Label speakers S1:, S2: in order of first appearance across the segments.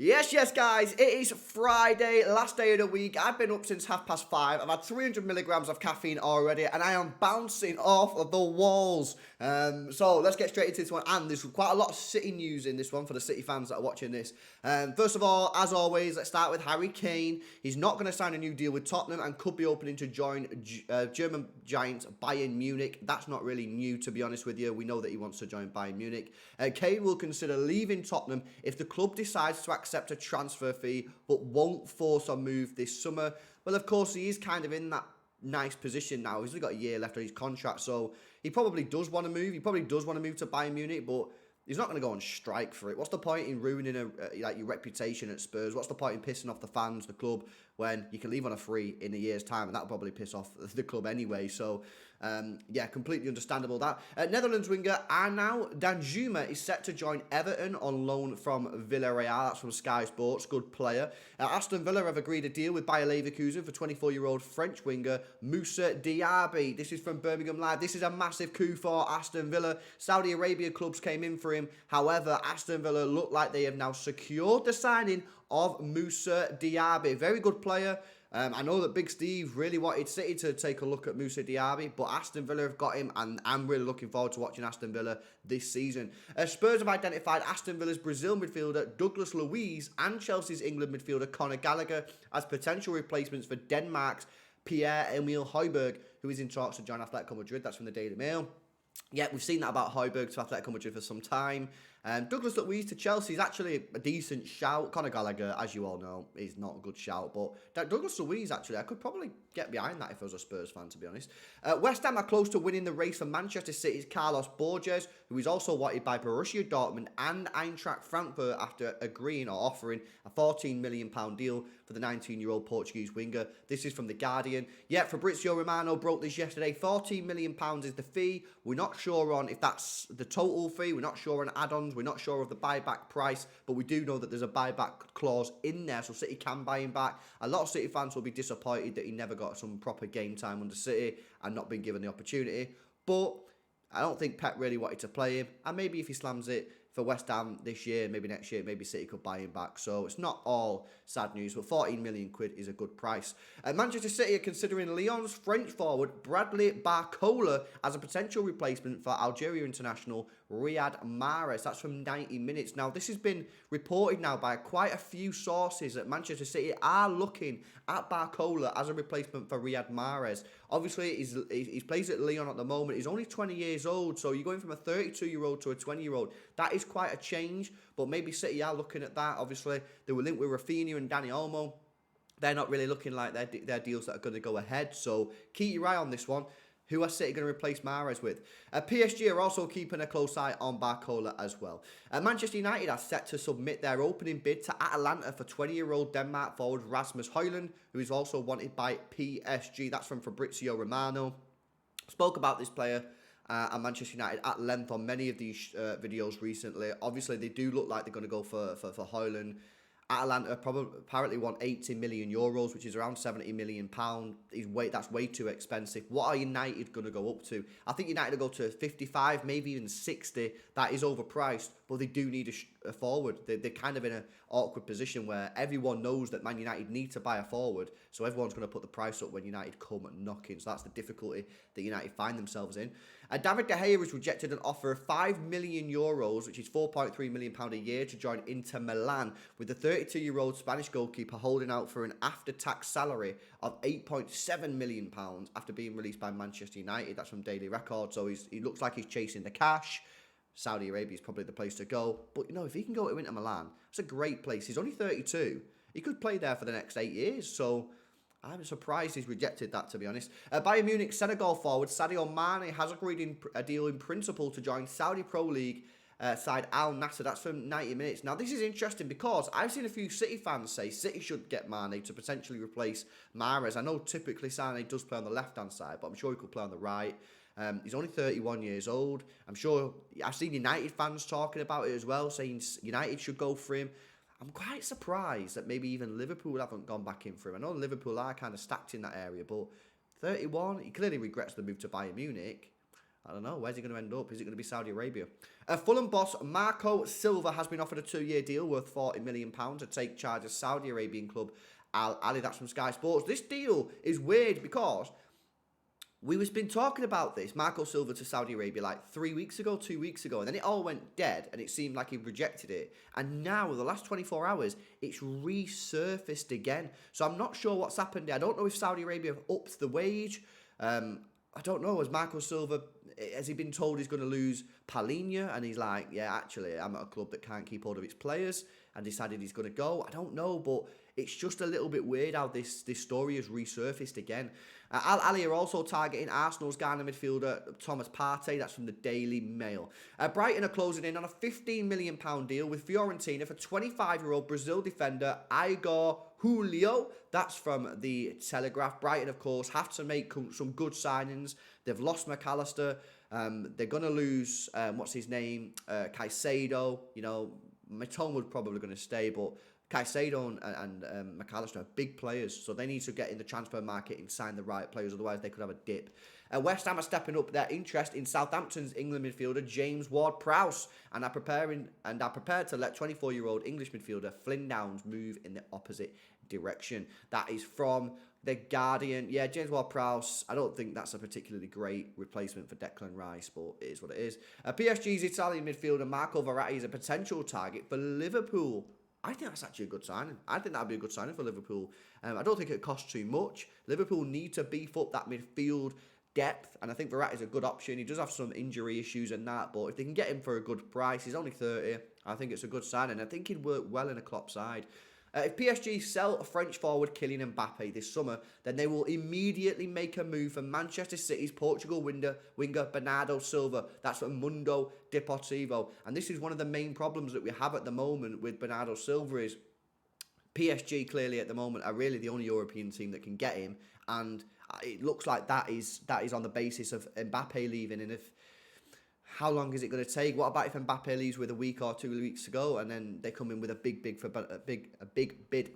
S1: Yes, guys, it is Friday, last day of the week. I've been up since 5:30. I've had 300 milligrams of caffeine already, and I am bouncing off of the walls. So let's get straight into this one. And there's quite a lot of City news in this one for the City fans that are watching this. First of all, as always, let's start with Harry Kane. He's not going to sign a new deal with Tottenham and could be opening to join German giants Bayern Munich. That's not really new, to be honest with you. We know that he wants to join Bayern Munich. Kane will consider leaving Tottenham if the club decides to accept a transfer fee, but won't force a move this summer. Well, of course, he is kind of in that nice position now. He's only got a year left on his contract, so he probably does want to move. He probably does want to move to Bayern Munich, but he's not going to go on strike for it. What's the point in ruining like your reputation at Spurs? What's the point in pissing off the fans, the club, when you can leave on a free in a year's time, and that'll probably piss off the club anyway. So, yeah, completely understandable that. Netherlands winger Arnaud Danjuma is set to join Everton on loan from Villarreal. That's from Sky Sports. Good player. Aston Villa have agreed a deal with Bayer Leverkusen for 24-year-old French winger Musa Diabe. This is from Birmingham Live. This is a massive coup for Aston Villa. Saudi Arabia clubs came in for him. However, Aston Villa look like they have now secured the signing of Musa Diabe. Very good player. I know that Big Steve really wanted City to take a look at Musa Diabe, but Aston Villa have got him, and I'm really looking forward to watching Aston Villa this season. Spurs have identified Aston Villa's Brazil midfielder Douglas Luiz and Chelsea's England midfielder Conor Gallagher as potential replacements for Denmark's Pierre-Emile Højbjerg, who is in talks to join Atletico Madrid. That's from the Daily Mail. Yeah, we've seen that about Højbjerg to Atletico Madrid for some time. Douglas Luiz to Chelsea is actually a decent shout. Conor Gallagher, as you all know, is not a good shout. But Douglas Luiz, actually, I could probably get behind that if I was a Spurs fan, to be honest. West Ham are close to winning the race for Manchester City's Carlos Borges, who is also wanted by Borussia Dortmund and Eintracht Frankfurt after agreeing or offering a £14 million deal for the 19-year-old Portuguese winger. This is from The Guardian. Yeah, Fabrizio Romano broke this yesterday. £14 million is the fee. We're not sure on if that's the total fee. We're not sure on add-ons. We're not sure of the buyback price, but we do know that there's a buyback clause in there, so City can buy him back. A lot of City fans will be disappointed that he never got some proper game time under City and not been given the opportunity, but I don't think Pep really wanted to play him, and maybe if he slams it for West Ham this year, maybe next year, maybe City could buy him back. So it's not all sad news, but 14 million quid is a good price. Manchester City are considering Lyon's French forward Bradley Barcola as a potential replacement for Algeria international Riyad Mahrez. That's from 90 Minutes. Now, this has been reported now by quite a few sources that Manchester City are looking at Barcola as a replacement for Riyad Mahrez. Obviously, he plays at Lyon at the moment. He's only 20 years old, so you're going from a 32-year-old to a 20-year-old. That is quite a change, but maybe City are looking at that. Obviously, they were linked with Rafinha and Dani Olmo. They're not really looking like they're deals that are going to go ahead, so keep your eye on this one. Who are City going to replace Mahrez with? PSG are also keeping a close eye on Barcola as well. Manchester United are set to submit their opening bid to Atalanta for 20-year-old Denmark forward Rasmus Højlund, who is also wanted by PSG. That's from Fabrizio Romano. Spoke about this player and Manchester United at length on many of these videos recently. Obviously, they do look like they're going to go for Højlund. Atalanta apparently want 80 million euros, which is around 70 million pound. That's way too expensive. What are United going to go up to? I think United will go to 55, maybe even 60. That is overpriced, but they do need a forward. They're kind of in an awkward position where everyone knows that Man United need to buy a forward, so everyone's going to put the price up when United come knocking. So that's the difficulty that United find themselves in. David De Gea has rejected an offer of 5 million euros, which is £4.3 million a year, to join Inter Milan, with the 32-year-old Spanish goalkeeper holding out for an after-tax salary of £8.7 million after being released by Manchester United. That's from Daily Record, so he looks like he's chasing the cash. Saudi Arabia is probably the place to go. But, if he can go to Inter Milan, it's a great place. He's only 32. He could play there for the next 8 years, so I'm surprised he's rejected that, to be honest. Bayern Munich Senegal forward Sadio Mane has agreed a deal in principle to join Saudi Pro League side Al Nassr. That's from 90 Minutes. Now, this is interesting because I've seen a few City fans say City should get Mane to potentially replace Mahrez. I know typically Sané does play on the left-hand side, but I'm sure he could play on the right. He's only 31 years old. I'm sure I've seen United fans talking about it as well, saying United should go for him. I'm quite surprised that maybe even Liverpool haven't gone back in for him. I know Liverpool are kind of stacked in that area, but 31, he clearly regrets the move to Bayern Munich. I don't know. Where's he going to end up? Is it going to be Saudi Arabia? Fulham boss Marco Silva has been offered a 2-year deal worth £40 million to take charge of Saudi Arabian club Al Ahly. That's from Sky Sports. This deal is weird because we've been talking about this, Marco Silva to Saudi Arabia, like 3 weeks ago, 2 weeks ago, and then it all went dead, and it seemed like he rejected it. And now, with the last 24 hours, it's resurfaced again. So I'm not sure what's happened there. I don't know if Saudi Arabia have upped the wage. I don't know. Has Marco Silva, has he been told he's going to lose Palhinha? And he's like, yeah, actually, I'm at a club that can't keep hold of its players, and decided he's going to go. I don't know, but it's just a little bit weird how this story has resurfaced again. Al Ahly are also targeting Arsenal's Ghana midfielder Thomas Partey. That's from the Daily Mail. Brighton are closing in on a £15 million deal with Fiorentina for 25-year-old Brazil defender Igor Julio. That's from the Telegraph. Brighton, of course, have to make some good signings. They've lost McAllister. They're going to lose, what's his name, Caicedo. You know, Mitoma's probably going to stay, but Caicedo and McAllister are big players, so they need to get in the transfer market and sign the right players, otherwise they could have a dip. West Ham are stepping up their interest in Southampton's England midfielder James Ward-Prowse and are prepared to let 24-year-old English midfielder Flynn Downs move in the opposite direction. That is from The Guardian. Yeah, James Ward-Prowse, I don't think that's a particularly great replacement for Declan Rice, but it is what it is. PSG's Italian midfielder Marco Verratti is a potential target for Liverpool. I think that's actually a good signing. I think that would be a good signing for Liverpool. I don't think it costs too much. Liverpool need to beef up that midfield depth, and I think Verratti's a good option. He does have some injury issues and that, but if they can get him for a good price, he's only 30, I think it's a good signing. I think he'd work well in a Klopp side. If PSG sell a French forward Kylian Mbappe this summer, then they will immediately make a move for Manchester City's Portugal winger Bernardo Silva. That's from Mundo Deportivo. And this is one of the main problems that we have at the moment with Bernardo Silva is PSG clearly at the moment are really the only European team that can get him. And it looks like that is on the basis of Mbappe leaving. And how long is it going to take? What about if Mbappe leaves with a week or 2 weeks to go, and then they come in with a big bid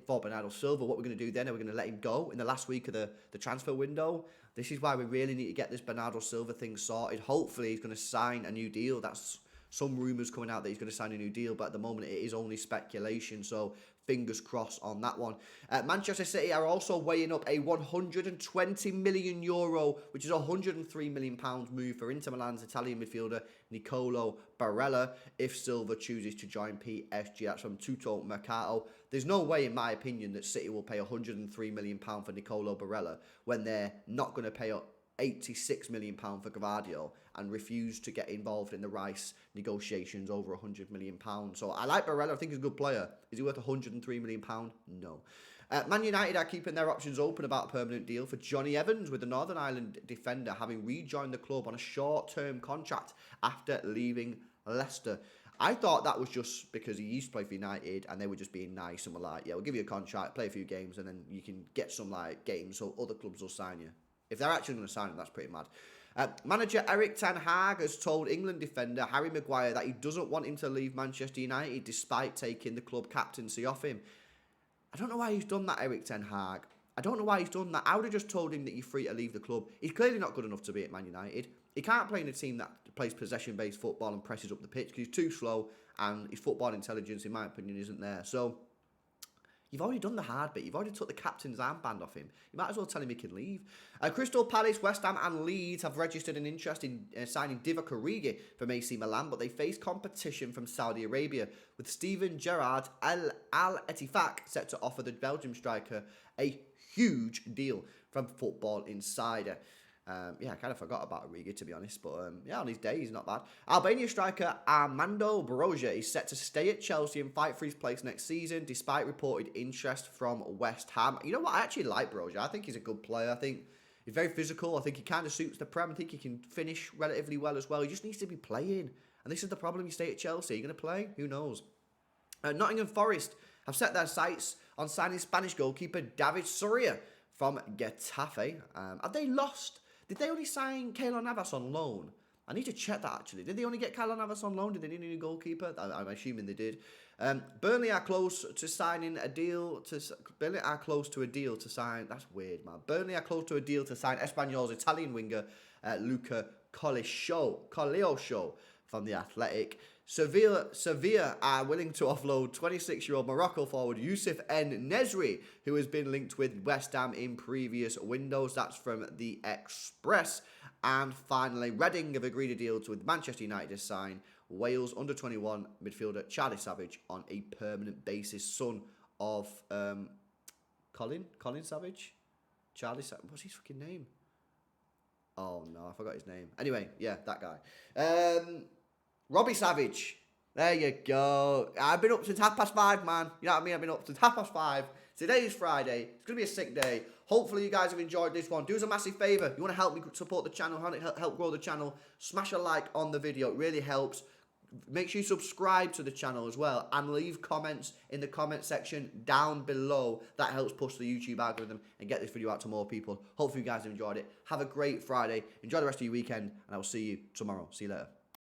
S1: for Bernardo Silva? What we're going to do then? Are we going to let him go in the last week of the transfer window? This is why we really need to get this Bernardo Silva thing sorted. Hopefully, he's going to sign a new deal. That's some rumours coming out that he's going to sign a new deal, but at the moment, it is only speculation. So fingers crossed on that one. Manchester City are also weighing up a €120 million, which is a £103 million move for Inter Milan's Italian midfielder Nicolo Barella if Silva chooses to join PSG. That's from Tutto Mercato. There's no way, in my opinion, that City will pay £103 million for Nicolo Barella when they're not going to pay £86 million for Gvardiol and refuse to get involved in the Rice negotiations over £100 million. So I like Barella. I think he's a good player. Is he worth £103 million? No. Man United are keeping their options open about a permanent deal for Johnny Evans, with the Northern Ireland defender having rejoined the club on a short-term contract after leaving Leicester. I thought that was just because he used to play for United and they were just being nice and were like, yeah, we'll give you a contract, play a few games, and then you can get some like games so other clubs will sign you. If they're actually going to sign him, that's pretty mad. Manager Erik ten Hag has told England defender Harry Maguire that he doesn't want him to leave Manchester United despite taking the club captaincy off him. I don't know why he's done that, Erik ten Hag. I don't know why he's done that. I would have just told him that you're free to leave the club. He's clearly not good enough to be at Man United. He can't play in a team that plays possession-based football and presses up the pitch because he's too slow and his football intelligence, in my opinion, isn't there. So you've already done the hard bit. You've already took the captain's armband off him. You might as well tell him he can leave. Crystal Palace, West Ham and Leeds have registered an interest in signing Divock Origi from AC Milan, but they face competition from Saudi Arabia, with Steven Gerrard Al-Ettifaq set to offer the Belgium striker a huge deal from Football Insider. I kind of forgot about Origi, to be honest, but on his day, he's not bad. Albania striker Armando Broja is set to stay at Chelsea and fight for his place next season, despite reported interest from West Ham. You know what? I actually like Broja. I think he's a good player. I think he's very physical. I think he kind of suits the Prem. I think he can finish relatively well as well. He just needs to be playing. And this is the problem. You stay at Chelsea. Are you going to play? Who knows? Nottingham Forest have set their sights on signing Spanish goalkeeper David Soria from Getafe. Have they lost? Did they only sign Keylor Navas on loan? I need to check that, actually. Did they only get Keylor Navas on loan? Did they need a new goalkeeper? I'm assuming they did. Burnley are close to signing a deal to... Burnley are close to a deal to sign... That's weird, man. Burnley are close to a deal to sign Espanyol's Italian winger, Luca Colio show from The Athletic. Sevilla are willing to offload 26-year-old Morocco forward Youssef En-Nesyri, who has been linked with West Ham in previous windows. That's from The Express. And finally, Reading have agreed a deal with Manchester United to sign Wales under-21 midfielder Charlie Savage on a permanent basis. Son of Colin Savage? Charlie Savage? What's his fucking name? Oh no, I forgot his name. Anyway, yeah, that guy. Robbie Savage. There you go. I've been up since 5:30, man. You know what I mean? I've been up since 5:30. Today is Friday. It's going to be a sick day. Hopefully you guys have enjoyed this one. Do us a massive favour. You want to help me support the channel, help grow the channel, smash a like on the video. It really helps. Make sure you subscribe to the channel as well and leave comments in the comment section down below. That helps push the YouTube algorithm and get this video out to more people. Hopefully you guys have enjoyed it. Have a great Friday. Enjoy the rest of your weekend and I will see you tomorrow. See you later.